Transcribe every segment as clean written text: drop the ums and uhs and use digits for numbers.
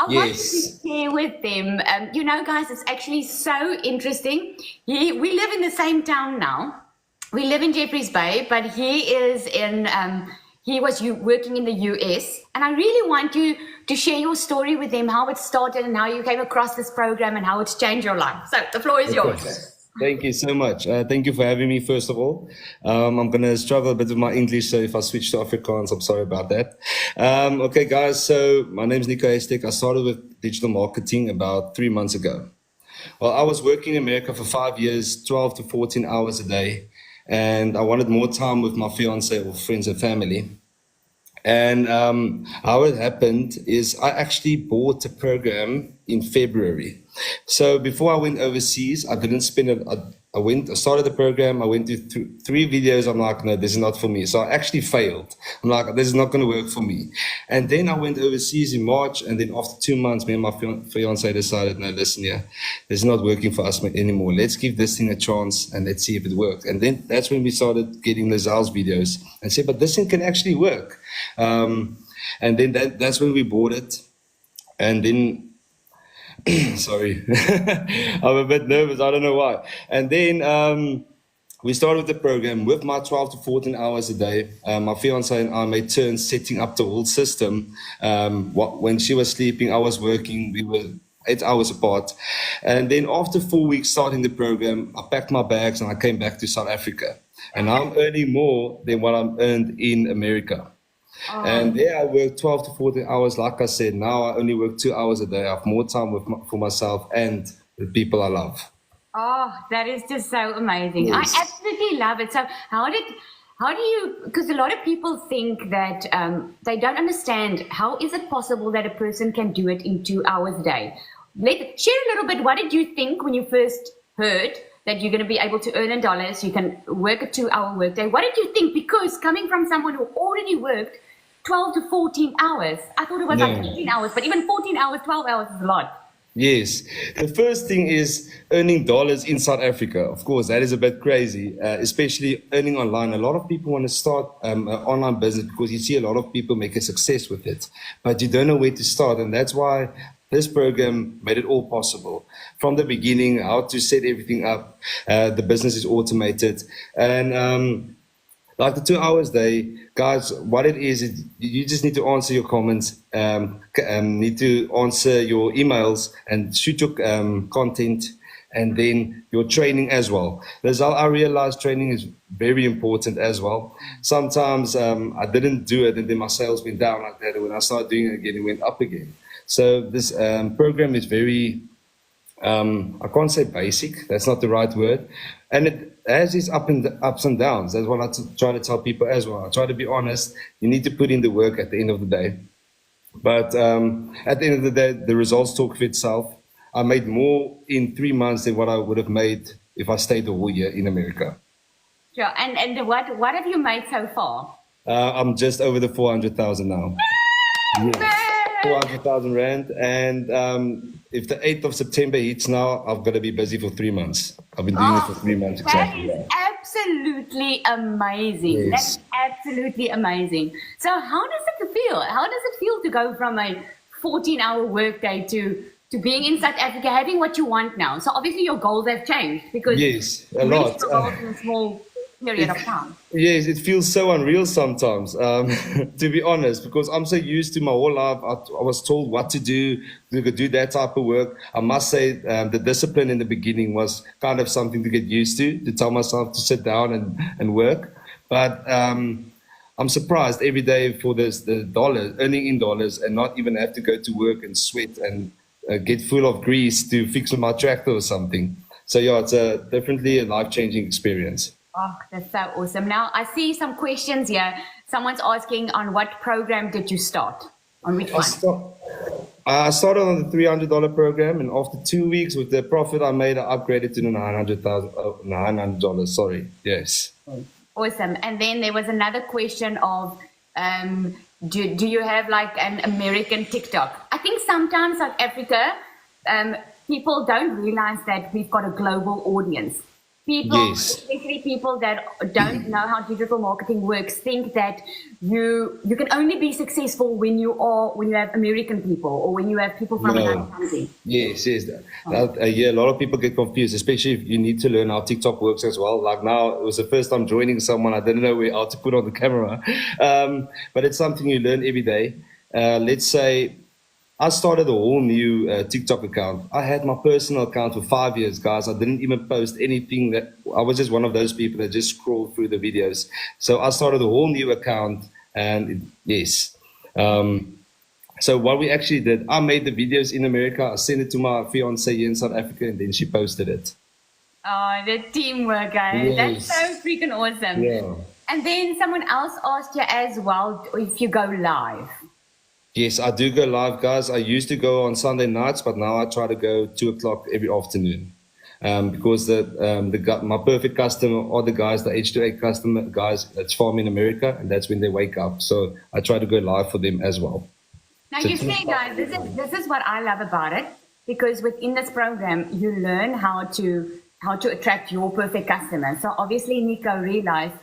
I wanted to Yes. share with them. Guys, it's actually so interesting. We live in the same town now. We live in Jeffreys Bay, but he was working in the US. And I really want you to share your story with them, how it started and how you came across this program and how it's changed your life. So the floor is Okay. yours. Thank you so much. Thank you for having me, first of all. I'm going to struggle a bit with my English, so if I switch to Afrikaans, I'm sorry about that. Okay, guys, so my name is Nico Estek. I started with digital marketing about 3 months ago. Well, I was working in America for 5 years, 12 to 14 hours a day, and I wanted more time with my fiance or friends and family. And how it happened is I actually bought a program in February. So before I went overseas, I didn't spend it. I started the program. I went to 3 videos. I'm like, no, this is not for me. So I actually failed. I'm like, this is not going to work for me. And then I went overseas in March. And then after 2 months, me and my fiance decided, no, listen here, this is not working for us anymore. Let's give this thing a chance and let's see if it works. And then that's when we started getting Lazar's videos and said, but this thing can actually work. And then that's when we bought it. And then sorry, I'm a bit nervous. I don't know why. And then we started the program with my 12 to 14 hours a day. My fiance and I made turns setting up the whole system. When she was sleeping, I was working. We were 8 hours apart. And then after 4 weeks starting the program, I packed my bags and I came back to South Africa. And I'm earning more than what I'm earned in America. And there I work 12 to 14 hours. Like I said, now I only work 2 hours a day. I have more time for myself and the people I love. Oh, that is just so amazing. I Yes. absolutely love it. So how do you, because a lot of people think that they don't understand how is it possible that a person can do it in 2 hours a day? Share a little bit. What did you think when you first heard that you're going to be able to earn in dollars, you can work a 2 hour workday? What did you think? Because coming from someone who already worked 12 to 14 hours, I thought it was like No. 18 hours, but even 14 hours, 12 hours is a lot. Yes. The first thing is earning dollars in South Africa. Of course, that is a bit crazy, especially earning online. A lot of people want to start an online business because you see a lot of people make a success with it, but you don't know where to start. And that's why this program made it all possible. From the beginning, how to set everything up. The business is automated. And like the 2 hours day, guys, what it is you just need to answer your comments, need to answer your emails and shoot your content and then your training as well. There's I realized training is very important as well. Sometimes I didn't do it and then my sales went down like that. And when I started doing it again, it went up again. So this program is very I can't say basic, that's not the right word. And it has its ups and downs. That's what I try to tell people as well. I try to be honest. You need to put in the work at the end of the day. But at the end of the day, the results talk for itself. I made more in 3 months than what I would have made if I stayed the whole year in America. Sure. And what have you made so far? I'm just over the 400,000 now. Yes. 400,000 Rand. And if the 8th of September hits now, I've got to be busy for 3 months. I've been doing it for 3 months That exactly. is absolutely amazing. Yes. That's absolutely amazing. So how does it feel? How does it feel to go from a 14-hour workday to being in South Africa, having what you want now? So obviously your goals have changed because Yes, a you reached lot. your goals in a small period of time. Yes, it feels so unreal sometimes, to be honest, because I'm so used to my whole life. I was told what to do that type of work. I must say the discipline in the beginning was kind of something to get used to tell myself to sit down and work. But I'm surprised every day for the dollars, earning in dollars and not even have to go to work and sweat and get full of grease to fix my tractor or something. So yeah, it's definitely a life-changing experience. Oh, that's so awesome. Now, I see some questions here. Someone's asking, on what program did you start? On which one? I started on the $300 program, and after 2 weeks with the profit I made, I upgraded to the $900. Sorry, yes. Awesome. And then there was another question of, do you have like an American TikTok? I think sometimes South Africa, people don't realize that we've got a global audience. People, Yes. especially people that don't know how digital marketing works, think that you can only be successful when you have American people or when you have people from another No. country. Yes, yes. Yeah, a lot of people get confused, especially if you need to learn how TikTok works as well. Like now, it was the first time joining someone. I didn't know how to put on the camera. But it's something you learn every day. Let's say I started a whole new TikTok account. I had my personal account for 5 years, guys. I didn't even post anything. That I was just one of those people that just scrolled through the videos. So I started a whole new account, and yes. So what we actually did, I made the videos in America. I sent it to my fiance here in South Africa, and then she posted it. Oh, the teamwork, guys. That's so Yes. freaking awesome. Yeah. And then someone else asked you as well if you go live. Yes, I do go live, guys. I used to go on Sunday nights, but now I try to go 2 o'clock every afternoon. Because my perfect customer are the guys, the H2A customer guys that's farm in America, and that's when they wake up. So I try to go live for them as well. Now So you two see, guys, this is what I love about it, because within this program you learn how to attract your perfect customer. So obviously Nico realized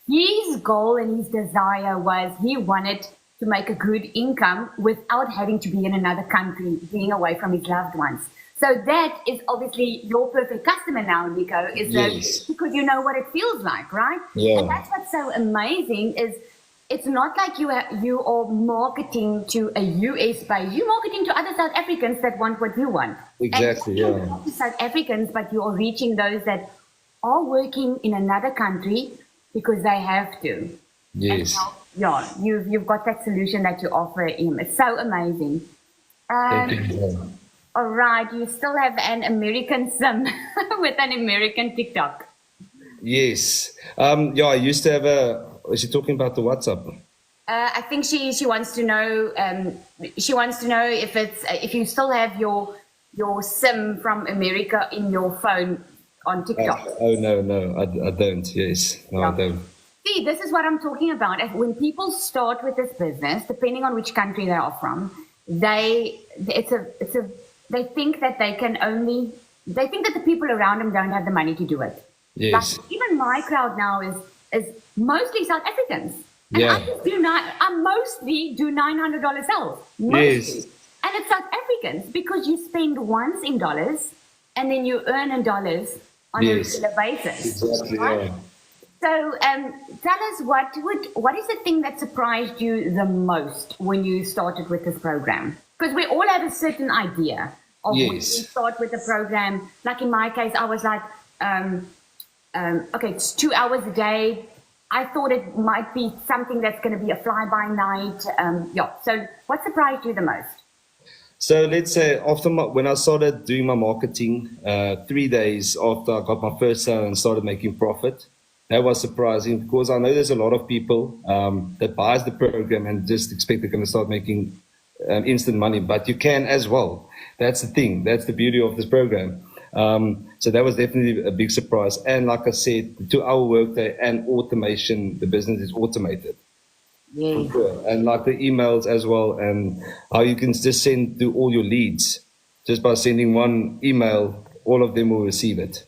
his goal and his desire was he wanted to make a good income without having to be in another country, being away from his loved ones. So that is obviously your perfect customer now, Nico, is that Yes. because you know what it feels like, right? Yeah. And that's what's so amazing is it's not like you are marketing to a US base. You're marketing to other South Africans that want what you want. Exactly, And yeah. not to South Africans, but you are reaching those that are working in another country because they have to. Yes. Yeah, you've got that solution that you offer him. It's so amazing. Thank you. All right, you still have an American sim with an American TikTok. Yes. Yeah, I used to have a. Is she talking about the WhatsApp? I think she wants to know. She wants to know if you still have your sim from America in your phone on TikTok. Oh no, I don't. Yes, no, I Yeah. don't. See, this is what I'm talking about. When people start with this business, depending on which country they are from, they think that they think that the people around them don't have the money to do it. Yes. Like even my crowd now is mostly South Africans. And Yeah. I mostly do $900 sales. Yes. Mostly. And it's South Africans because you spend once in dollars and then you earn in dollars on a Yes. regular basis. Exactly. right? Yeah. So tell us what is the thing that surprised you the most when you started with this program? Because we all have a certain idea of when we Yes. start with the program. Like in my case, I was like, okay, it's 2 hours a day. I thought it might be something that's going to be a fly-by-night. Yeah. So what surprised you the most? So let's say when I started doing my marketing, 3 days after I got my first sale and started making profit, that was surprising because I know there's a lot of people that buys the program and just expect they're going to start making instant money, but you can as well. That's the thing. That's the beauty of this program. So that was definitely a big surprise. And like I said, the 2 hour workday and automation, the business is automated. Yeah. Sure. And like the emails as well, and how you can just send to all your leads. Just by sending one email, all of them will receive it.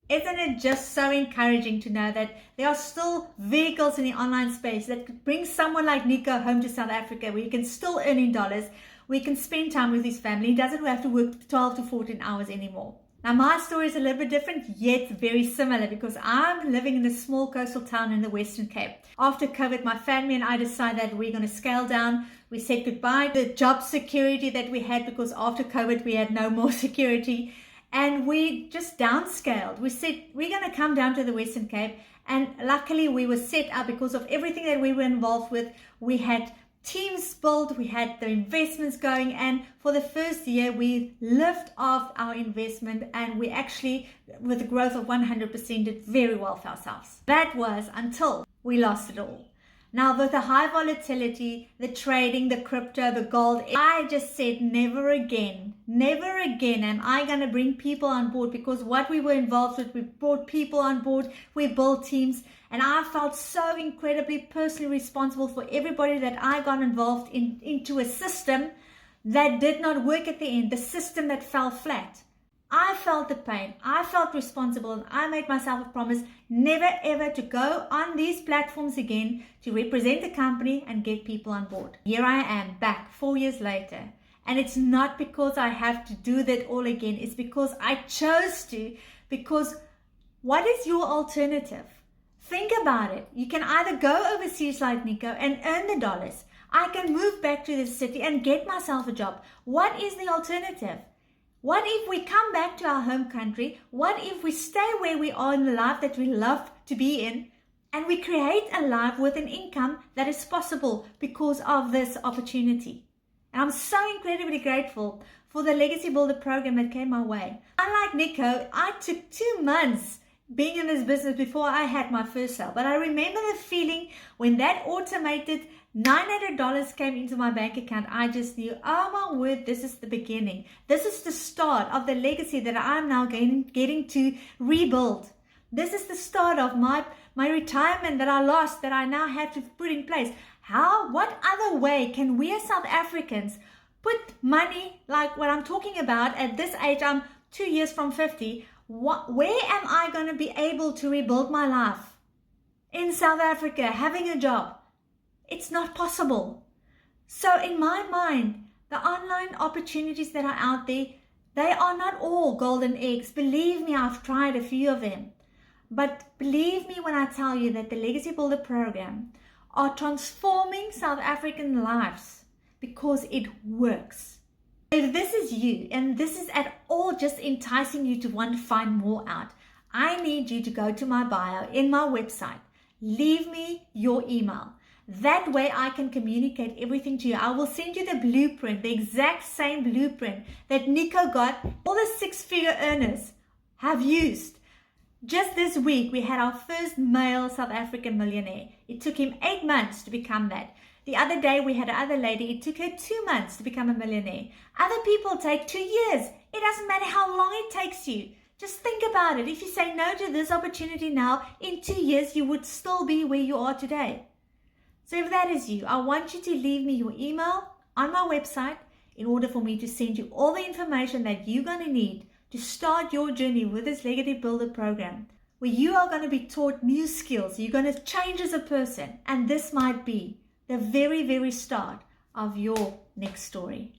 Isn't it just so encouraging to know that there are still vehicles in the online space that could bring someone like Nico home to South Africa where he can still earn in dollars, where he can spend time with his family, he doesn't have to work 12 to 14 hours anymore. Now my story is a little bit different, yet very similar, because I'm living in a small coastal town in the Western Cape. After COVID, my family and I decided that we're going to scale down. We said goodbye to the job security that we had, because after COVID we had no more security. And we just downscaled. We said, we're going to come down to the Western Cape. And luckily we were set up because of everything that we were involved with. We had teams built, we had the investments going. And for the first year, we lived off our investment. And we actually, with a growth of 100%, did very well for ourselves. That was until we lost it all. Now, with the high volatility, the trading, the crypto, the gold, I just said never again am I going to bring people on board, because what we were involved with, we brought people on board, we built teams, and I felt so incredibly personally responsible for everybody that I got involved into a system that did not work at the end, the system that fell flat. I felt the pain. I felt responsible, and I made myself a promise never ever to go on these platforms again to represent the company and get people on board. Here I am back 4 years later. And it's not because I have to do that all again. It's because I chose to. Because what is your alternative? Think about it. You can either go overseas like Nico and earn the dollars. I can move back to the city and get myself a job. What is the alternative? What if we come back to our home country? What if we stay where we are in the life that we love to be in? And we create a life with an income that is possible because of this opportunity. And I'm so incredibly grateful for the Legacy Builder program that came my way. Unlike Nico, I took 2 months being in this business before I had my first sale. But I remember the feeling when that automated $900 came into my bank account. I just knew, oh my word, this is the beginning. This is the start of the legacy that I'm now getting to rebuild. This is the start of my retirement that I lost, that I now have to put in place. What other way can we as South Africans put money like what I'm talking about at this age? I'm 2 years from 50. Where am I going to be able to rebuild my life? In South Africa, having a job. It's not possible. So in my mind, the online opportunities that are out there, they are not all golden eggs. Believe me, I've tried a few of them. But believe me when I tell you that the Legacy Builder program are transforming South African lives because it works. If this is you and this is at all just enticing you to want to find more out, I need you to go to my bio in my website. Leave me your email. That way I can communicate everything to you. I will send you the blueprint, the exact same blueprint that Nico got, all the 6-figure earners have used. Just this week, we had our first male South African millionaire. It took him 8 months to become that. The other day, we had another lady. It took her 2 months to become a millionaire. Other people take 2 years. It doesn't matter how long it takes you. Just think about it. If you say no to this opportunity now, in 2 years, you would still be where you are today. So if that is you, I want you to leave me your email on my website in order for me to send you all the information that you're going to need to start your journey with this Legacy Builder program, where you are going to be taught new skills. You're going to change as a person. And this might be the very, very start of your next story.